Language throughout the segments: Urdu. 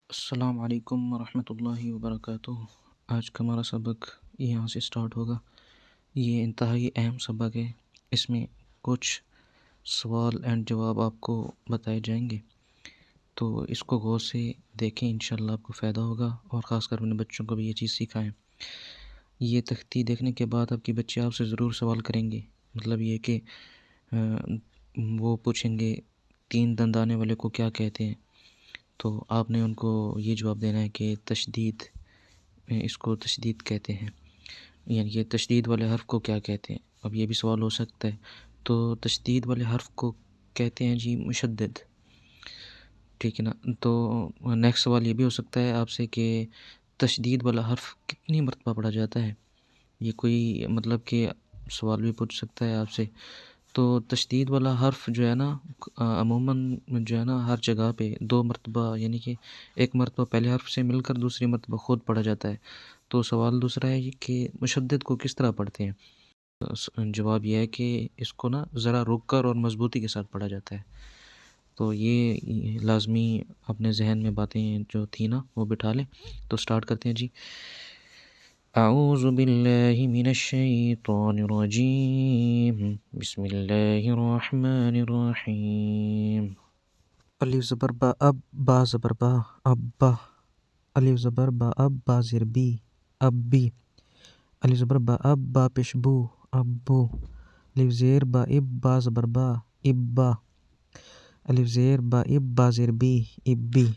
السلام علیکم ورحمۃ اللہ وبرکاتہ۔ آج کا ہمارا سبق یہاں سے سٹارٹ ہوگا۔ یہ انتہائی اہم سبق ہے۔ اس میں کچھ سوال اینڈ جواب آپ کو بتائے جائیں گے، تو اس کو غور سے دیکھیں، انشاءاللہ آپ کو فائدہ ہوگا، اور خاص کر اپنے بچوں کو بھی یہ چیز سکھائیں۔ یہ تختی دیکھنے کے بعد آپ کی بچے آپ سے ضرور سوال کریں گے، مطلب یہ کہ وہ پوچھیں گے 3 دند آنے والے کو کیا کہتے ہیں، تو آپ نے ان کو یہ جواب دینا ہے کہ تشدید، اس کو تشدید کہتے ہیں، یعنی کہ تشدید والے حرف کو کیا کہتے ہیں۔ اب یہ بھی سوال ہو سکتا ہے، تو تشدید والے حرف کو کہتے ہیں جی مشدد، ٹھیک ہے نا۔ تو نیکسٹ سوال یہ بھی ہو سکتا ہے آپ سے کہ تشدید والا حرف کتنی مرتبہ پڑھا جاتا ہے، یہ کوئی مطلب کہ سوال بھی پوچھ سکتا ہے آپ سے۔ تو تشدید والا حرف جو ہے نا عموماً جو ہے نا ہر جگہ پہ 2 مرتبہ، یعنی کہ ایک مرتبہ پہلے حرف سے مل کر دوسری مرتبہ خود پڑھا جاتا ہے۔ تو سوال دوسرا ہے یہ کہ مشدد کو کس طرح پڑھتے ہیں؟ جواب یہ ہے کہ اس کو نا ذرا رک کر اور مضبوطی کے ساتھ پڑھا جاتا ہے۔ تو یہ لازمی اپنے ذہن میں باتیں جو تھیں نا وہ بٹھا لیں۔ تو سٹارٹ کرتے ہیں جی۔ اعوذ باللہ من الشیطان الرجیم، بسم اللہ الرحمن الرحیم۔ الف زبر با اب، با زبر با، ابا۔ الف زبر با اب، با زیر بی، ابی۔ الف زبر با اب، با پیش بو، ابو۔ الف زیر با اب، با زبر با، ابا۔ الف زیر با اب، با زیر بی، ابی۔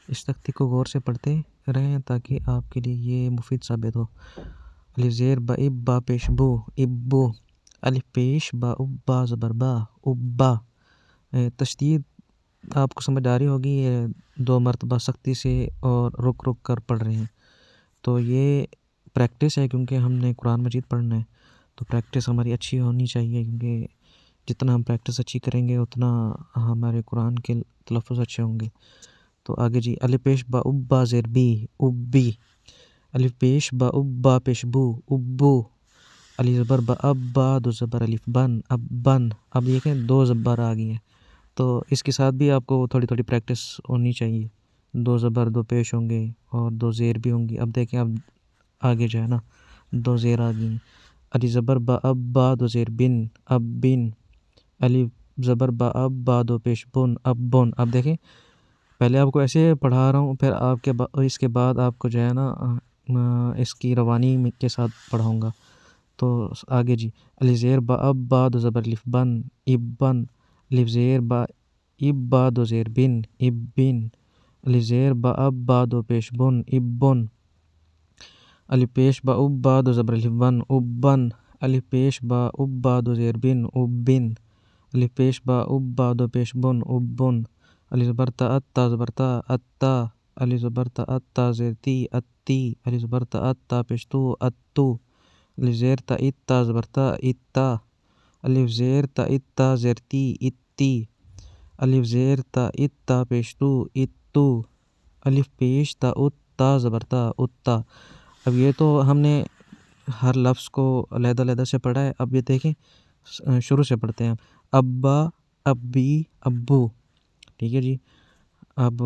اس تختی کو غور سے پڑھتے رہیں تاکہ آپ کے لیے یہ مفید ثابت ہو۔ الف زیر با اب، با پیش بو، ابو۔ الف پیش با اب، با زبر با، ابا۔ تشدید آپ کو سمجھ آ رہی ہوگی، یہ 2 مرتبہ سختی سے اور رک رک کر پڑھ رہے ہیں۔ تو یہ پریکٹس ہے، کیونکہ ہم نے قرآن مجید پڑھنا ہے، تو پریکٹس ہماری اچھی ہونی چاہیے، کیونکہ جتنا ہم پریکٹس اچھی کریں گے اتنا ہمارے قرآن کے تلفظ اچھے ہوں گے۔ تو آگے جی، الف پیش با اب، با زیر بی، ابی۔ الف پیش با اب، با پیش بو، ابو۔ الف زبر با اب، با دو زبر الف بن، اب بن۔ اب دیکھیں 2 زبر آ گئی ہیں، تو اس کے ساتھ بھی آپ کو تھوڑی تھوڑی پریکٹس ہونی چاہیے۔ 2 زبر 2 پیش ہوں گے اور 2 زیر بھی ہوں گی۔ اب دیکھیں اب آگے جو ہے نا 2 زیر آ گئی ہیں۔ الف زبر با اب، با 2 زیر بن، اب بن۔ الف زبر با اب، با 2 پیش بن، اب بن۔ اب دیکھیں پہلے آپ کو ایسے پڑھا رہا ہوں، پھر آپ کے اس کے بعد آپ کو جو ہے نا اس کی روانی کے ساتھ پڑھاؤں گا۔ تو آگے جی، الف زیر با اب، با 2 زبر الف بن، اب بن۔ الف زیر با اب، با 2 زیر بن، اب بن۔ الف زیر با اب، با 2 پیش بن، اب بن۔ الف پیش با اب، با 2 زبر الف بن، اب بن۔ الف پیش با اب، با 2 زیر بن، اب بن۔ الف پیش با اب، با 2 پیش بن، اب بن۔ الف زبر تا ات، تا زبر تا، اتا۔ الف زبر تا ات، تا زیر تی، اتی۔ الف زبر تا ات، تا پیش تو، اتو۔ الف زیر تا ات، تا زبر تا، اتا۔ الف زیر تا ات، تا زیر تی، اتی۔ الف زیر تا ات، تا پیش تو، اتو۔ الف پیش تا ات، تا زبر تا، اتا۔ اب یہ تو ہم نے ہر لفظ کو علیحدہ علیحدہ سے پڑھا ہے۔ اب یہ دیکھیں شروع سے پڑھتے ہیں، ابا، ابی، ابو، ٹھیک ہے جی۔ اب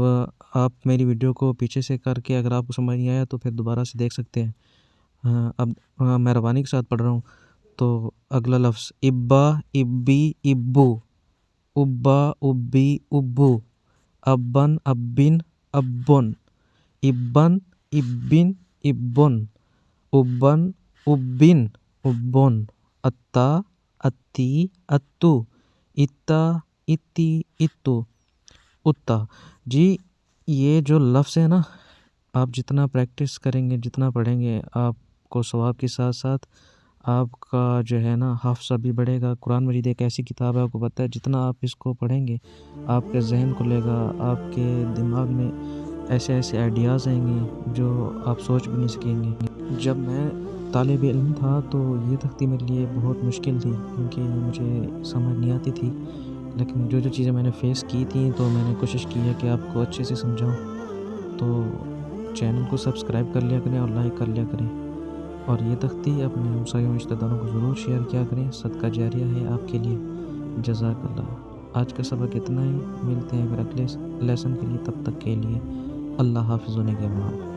آپ میری ویڈیو کو پیچھے سے کر کے اگر آپ کو سمجھ نہیں آیا تو پھر دوبارہ سے دیکھ سکتے ہیں۔ اب میں روانی کے ساتھ پڑھ رہا ہوں، تو اگلا لفظ ابا، ابی، ابو، ابا، ابی، ابو، ابن، ابن، ابن، ابن، ابن، ابن، ابن، ابن، ابن، اتا، اتی، اتو، اتا، اتی، اتو، اتا۔ جی یہ جو لفظ ہے نا، آپ جتنا پریکٹس کریں گے، جتنا پڑھیں گے، آپ کو ثواب کے ساتھ ساتھ آپ کا جو ہے نا حافظہ بھی بڑھے گا۔ قرآن مجید ایک ایسی کتاب ہے، آپ کو پتہ ہے جتنا آپ اس کو پڑھیں گے آپ کے ذہن کھلے گا، آپ کے دماغ میں ایسے ایسے آئیڈیاز آئیں گے جو آپ سوچ بھی نہیں سکیں گے۔ جب میں طالب علم تھا تو یہ تختی میرے لیے بہت مشکل تھی، کیونکہ مجھے سمجھ نہیں آتی تھی، لیکن جو جو چیزیں میں نے فیس کی تھیں تو میں نے کوشش کی ہے کہ آپ کو اچھے سے سمجھاؤں۔ تو چینل کو سبسکرائب کر لیا کریں اور لائک کر لیا کریں، اور یہ تختی اپنے ہمسایوں رشتہ داروں کو ضرور شیئر کیا کریں، صدقہ جاریہ ہے آپ کے لیے۔ جزاک اللہ۔ آج کا سبق اتنا ہی، ملتے ہیں پھر اگلے لیسن کے لیے، تب تک کے لیے اللہ حافظ و نگہبان۔